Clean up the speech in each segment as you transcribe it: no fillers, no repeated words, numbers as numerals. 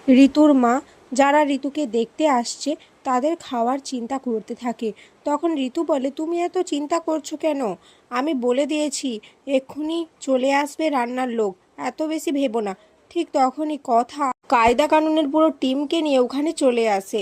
ঋতুর মা যারা ঋতুকে দেখতে আসছে তাদের খাওয়ার চিন্তা করতে থাকে। তখন ঋতু বলে, তুমি এত চিন্তা করছো কেন? আমি বলে দিয়েছি এক্ষুনি চলে আসবে রান্নার লোক, এত বেশি ভেবো না। ঠিক তখনই কথা কায়দা কানুনের পুরো টিমকে নিয়ে ওখানে চলে আসে।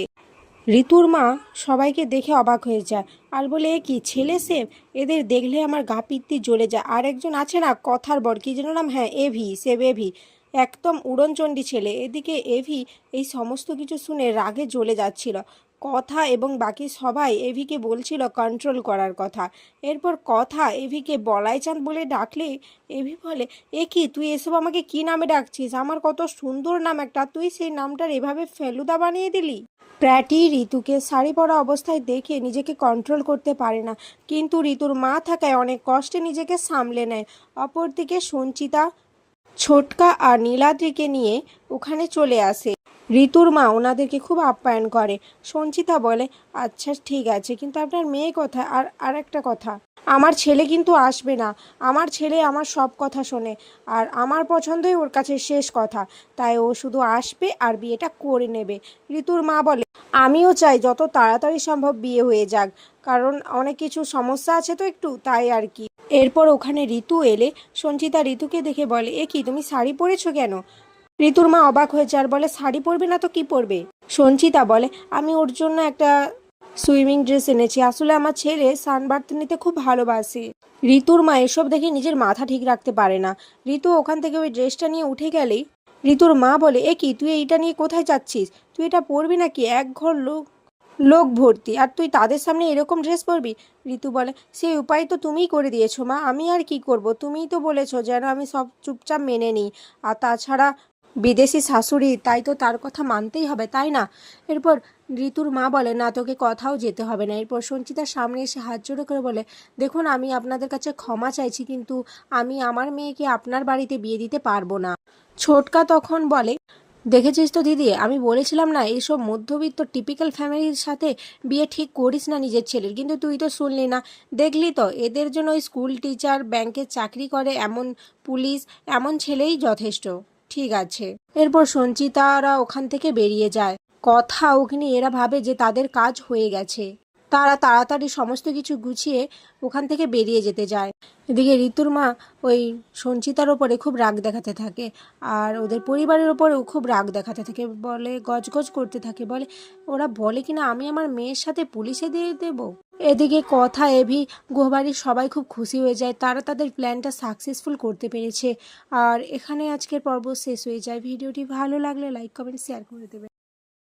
ঋতুর মা সবাইকে দেখে অবাক হয়ে যায় আর বলে, এ কি ছেলে সে? এদের দেখলে আমার গা পিত্তি জ্বলে যায়। আর একজন আছে না কথার বর, কি যেন নাম, হ্যাঁ এভি, সে এভি একদম উড়নচণ্ডী ছেলে। এদিকে এভি এই সমস্ত কিছু শুনে রাগে জ্বলে যাচ্ছিল। কথা এবং বাকি সবাই এভিকে বলছিল কন্ট্রোল করার কথা। এরপর কথা এভিকে বলাই চাঁদ বলে ডাকলে এভি বলে, এ কি তুই এসব আমাকে কি নামে ডাকছিস? আমার কত সুন্দর নাম একটা, তুই সেই নামটার এভাবে ফেলুদা বানিয়ে দিলি। প্র্যাটি ঋতুকে শাড়ি পরা অবস্থায় দেখে নিজেকে কন্ট্রোল করতে পারে না, কিন্তু ঋতুর মা থাকায় অনেক কষ্টে নিজেকে সামলে নেয়। অপরদিকে সঞ্চিতা ছোটকা আর নীলাদ্রিকে নিয়ে ওখানে চলে আসে। ঋতুর মা ওনাদেরকে খুব আপ্যায়ন করে। সঞ্চিতা বলে, আচ্ছা ঠিক আছে, কিন্তু আপনার মেয়ে কোথায়? আর আরেকটা কথা, আমার ছেলে কিন্তু আসবে না। আমার ছেলে আমার সব কথা শোনে, আর আমার পছন্দই ওর কাছে শেষ কথা। তাই ও শুধু আসবে আর বিয়েটা করে নেবে। ঋতুর মা বলে, আমিও চাই যত তাড়াতাড়ি সম্ভব বিয়ে হয়ে যাক, কারণ অনেক কিছু সমস্যা আছে তো একটু, তাই আর কি। এরপর ওখানে ঋতু এলে সঞ্চিতা ঋতুকে দেখে বলে, এ কি তুমি শাড়ি পরেছো কেন? ঋতুর মা অবাক হয়েছে আর বলে, শাড়ি পরবে না তো কি পরবে? সঞ্চিতা বলে, আমি ওর জন্য একটা সুইমিং ড্রেস এনেছি, আসলে আমার ছেলে সানবাথ নিতে খুব ভালোবাসে। ঋতুর মা এসব দেখে নিজের মাথা ঠিক রাখতে পারে না। ঋতু ওখান থেকে ওই ড্রেসটা নিয়ে উঠে গেলেই ঋতুর মা বলে, এ কি তুই এইটা নিয়ে কোথায় যাচ্ছিস? তুই এটা পরবি নাকি? এক ঘর লোক লোক ভর্তি, আর তুই তাদের সামনে এরকম ড্রেস পরবি? ঋতু বলে, সেই উপায় তো তুমিই করে দিয়েছো মা, আমি আর কি করব? তুমিই তো বলেছো যেন আমি সব চুপচাপ মেনে নিই। আর তাছাড়া বিদেশি শাশুড়ি, তাই তো তার কথা মানতেই হবে, তাই না? এরপর ঋতুর মা বলে, না তোকে কোথাও যেতে হবে না। এরপর সঞ্চিতার সামনে এসে হাত জোড়ো করে বলে, দেখুন আমি আপনাদের কাছে ক্ষমা চাইছি, কিন্তু আমি আমার মেয়েকে আপনার বাড়িতে বিয়ে দিতে পারবো না। ছোটকা তখন বলে, দেখেছিস তো দিদি, আমি বলেছিলাম না এইসব মধ্যবিত্ত টিপিক্যাল ফ্যামিলির সাথে বিয়ে ঠিক করিস না নিজের ছেলের, কিন্তু তুই তো শুনলি না। দেখলি তো এদের জন্য ওই স্কুল টিচার, ব্যাংকে চাকরি করে এমন, পুলিশ, এমন ছেলেই যথেষ্ট। ঠিক আছে। এরপর সঞ্চিতারা ওখান থেকে বেরিয়ে যায়। কথা অগ্নি এরা ভাবে যে তাদের কাজ হয়ে গেছে। তারা তাড়াতাড়ি সমস্ত কিছু গুছিয়ে ওখান থেকে বেরিয়ে যেতে যায়। এদিকে ঋতুর মা ওই সঞ্চিতার ওপরে খুব রাগ দেখাতে থাকে, আর ওদের পরিবারের ওপরেও খুব রাগ দেখাতে থাকে, বলে গজগজ করতে থাকে, বলে ওরা বলে কিনা আমি আমার মেয়ের সাথে পুলিশে দিয়ে দেবো। এদিকে কথা এভি গুহবাড়ির সবাই খুব খুশি হয়ে যায়, তারা তাদের প্ল্যানটা সাকসেসফুল করতে পেরেছে। আর এখানে আজকের পর্ব শেষ হয়ে যায়। ভিডিওটি ভালো লাগলে লাইক কমেন্ট শেয়ার করে দেবে।